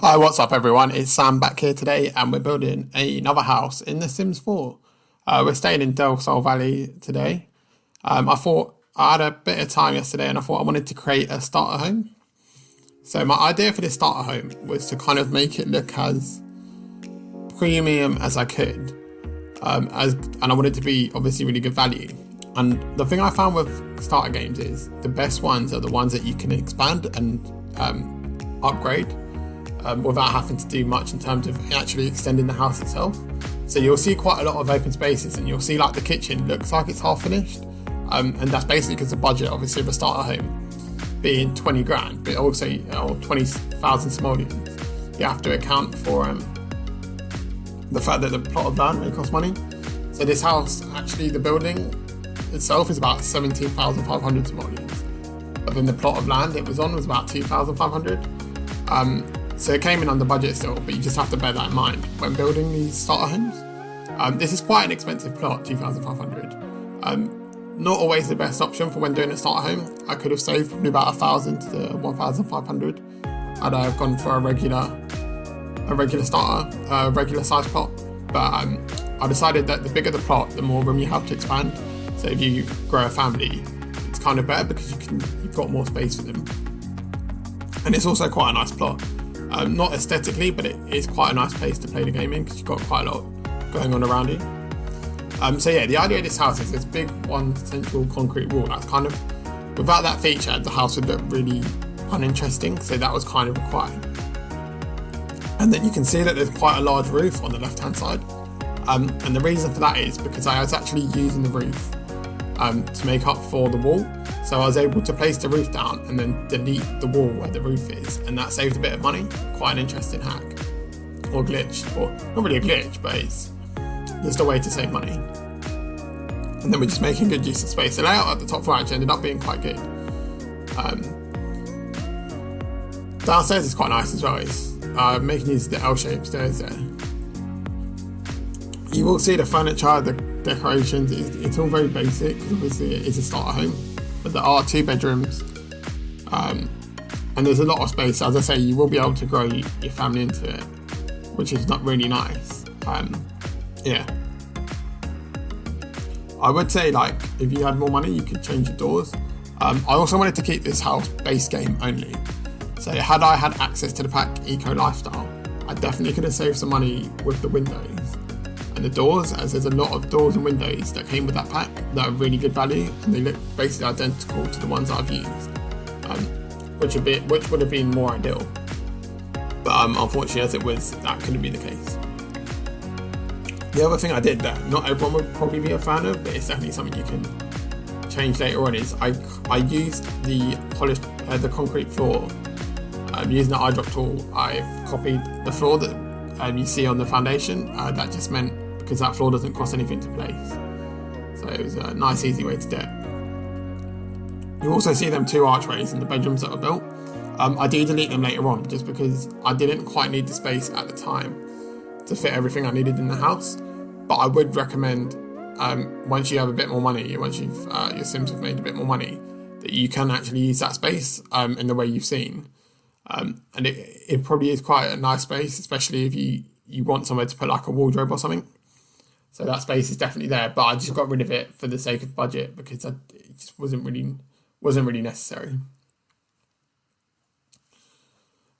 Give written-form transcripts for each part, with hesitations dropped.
Hi, what's up, everyone? It's Sam back here today, and we're building another house in The Sims 4. We're staying in Del Sol Valley today. I thought I had a bit of time yesterday, and I thought I wanted to create a starter home. So my idea for this starter home was to kind of make it look as premium as I could, and I wanted to be obviously really good value. And the thing I found with starter games is the best ones are the ones that you can expand and upgrade. Without having to do much in terms of actually extending the house itself. So you'll see quite a lot of open spaces, and you'll see like the kitchen looks like it's half finished, and that's basically because the budget obviously of a starter home being 20 grand, but also 20,000 simoleons. You have to account for the fact that the plot of land may cost money. So this house, actually the building itself is about 17,500 simoleons, but then the plot of land it was on was about 2,500. So it came in under budget still, but you just have to bear that in mind when building these starter homes. This is quite an expensive plot, 2,500. Not always the best option for when doing a starter home. I could have saved probably about 1,000 to 1,500 had I have gone for a regular starter, a regular size plot. But I decided that the bigger the plot, the more room you have to expand. So if you grow a family, it's kind of better because you've got more space for them. And it's also quite a nice plot. Not aesthetically, but it is quite a nice place to play the game in because you've got quite a lot going on around you. So yeah, the idea of this house is this big one central concrete wall. That's kind of, without that feature, the house would look really uninteresting. So that was kind of required. And then you can see that there's quite a large roof on the left-hand side. And the reason for that is because I was actually using the roof to make up for the wall. So I was able to place the roof down and then delete the wall where the roof is, and that saved a bit of money. Quite an interesting hack, or glitch, or not really a glitch, but it's just a way to save money. And then we're just making good use of space. The layout at the top floor actually ended up being quite good. Downstairs is quite nice as well. It's making use of the L-shaped stairs there. You will see the furniture, the decorations, it's all very basic because obviously it is a starter home, but there are 2 bedrooms and there's a lot of space. As I say, you will be able to grow your family into it, which is not really nice. Yeah, I would say like if you had more money you could change the doors. I also wanted to keep this house base game only, so had I had access to the pack Eco Lifestyle, I definitely could have saved some money with the windows and the doors, as there's a lot of doors and windows that came with that pack that are really good value, and they look basically identical to the ones I've used, which would have been more ideal. But unfortunately, as it was, that couldn't be the case. The other thing I did that not everyone would probably be a fan of, but it's definitely something you can change later on, is I used the polished the concrete floor. Using the eyedrop tool, I've copied the floor that you see on the foundation. That just meant because that floor doesn't cost anything to place, so it was a nice easy way to do it. You also see them 2 archways in the bedrooms that were built. I do delete them later on just because I didn't quite need the space at the time to fit everything I needed in the house, but I would recommend once you have a bit more money, once your Sims have made a bit more money, that you can actually use that space in the way you've seen. And it probably is quite a nice space, especially if you want somewhere to put like a wardrobe or something. So that space is definitely there, but I just got rid of it for the sake of budget because it just wasn't really necessary.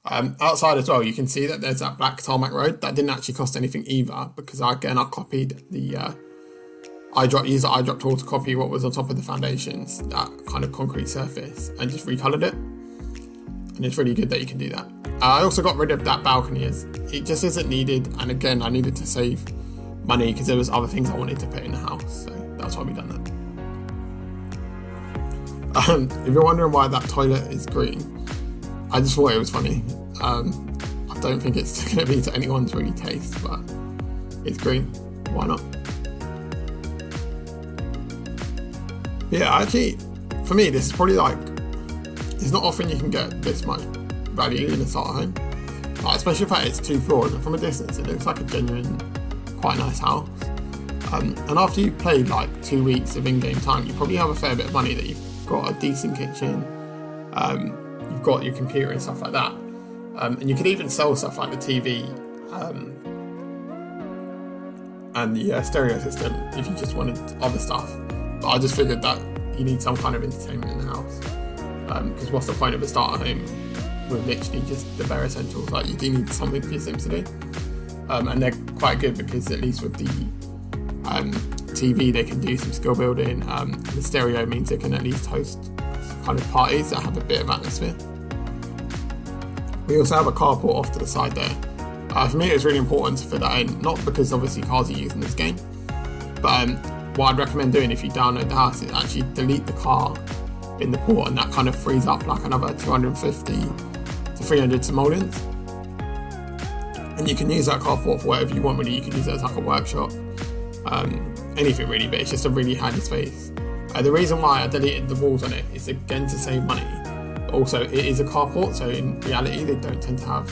Outside as well, you can see that there's that black tarmac road that didn't actually cost anything either, because I copied the used the eyedrop tool to copy what was on top of the foundations, that kind of concrete surface, and just recolored it. And it's really good that you can do that. I also got rid of that balcony as it just isn't needed, and again I needed to save money because there was other things I wanted to put in the house, so that's why we done that. If you're wondering why that toilet is green, I just thought it was funny. I don't think it's going to be to anyone's really taste, but it's green, why not? Yeah, actually, for me this is probably like, it's not often you can get this much value in a starter home, especially if it's 2 floors, and from a distance it looks like a genuine, quite nice house. And after you've played like 2 weeks of in-game time, you probably have a fair bit of money that you've got a decent kitchen, you've got your computer and stuff like that. And you could even sell stuff like the TV and the stereo system if you just wanted other stuff. But I just figured that you need some kind of entertainment in the house. Because what's the point of a starter home with literally just the bare essentials? Like, you do need something for your Sims to do. And they're quite good because at least with the TV they can do some skill building. The stereo means they can at least host kind of parties that have a bit of atmosphere. We also have a carport off to the side there. For me, it was really important to fit that in, not because obviously cars are used in this game, but what I'd recommend doing if you download the house is actually delete the car in the port, and that kind of frees up like another 250 to 300 simoleons. And you can use that carport for whatever you want really. You can use it as like a workshop, anything really, but it's just a really handy space. The reason why I deleted the walls on it is again to save money. Also, it is a carport, so in reality they don't tend to have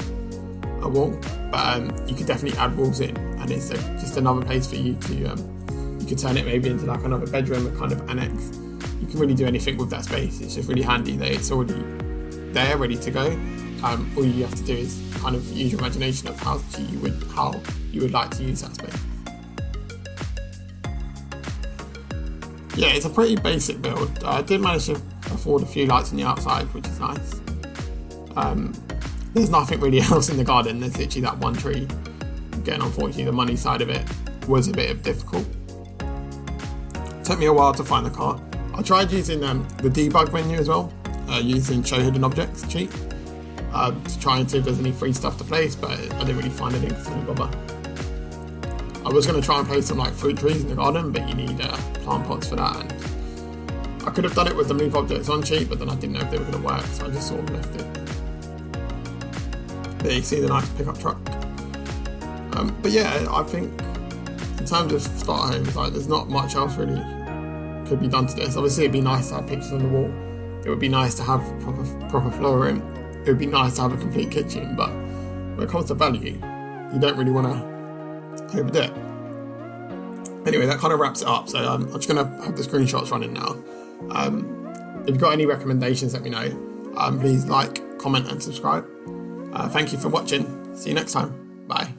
a wall, but you could definitely add walls in, and it's just another place for you to, you could turn it maybe into like another bedroom, a kind of annex. You can really do anything with that space. It's just really handy that it's already there, ready to go. All you have to do is kind of use your imagination of how you would like to use that space. Yeah, it's a pretty basic build. I did manage to afford a few lights on the outside, which is nice. There's nothing really else in the garden. There's literally that one tree. Again, unfortunately, the money side of it was a bit difficult. It took me a while to find the car. I tried using the debug menu as well, using show hidden objects cheat, to try and see if there's any free stuff to place, but I didn't really find anything, so I didn't bother. I was going to try and place some like fruit trees in the garden, but you need plant pots for that, and I could have done it with the move objects on cheat, but then I didn't know if they were going to work, so I just sort of left it. There you see the nice pickup truck. But yeah, I think in terms of starter homes, like, there's not much else really could be done to this. Obviously, it'd be nice to have pictures on the wall. It would be nice to have proper flooring. It would be nice to have a complete kitchen, but when it comes to value, you don't really want to overdo it. Anyway, that kind of wraps it up. So I'm just going to have the screenshots running now. If you've got any recommendations, let me know. Please like, comment and subscribe. Thank you for watching. See you next time. Bye.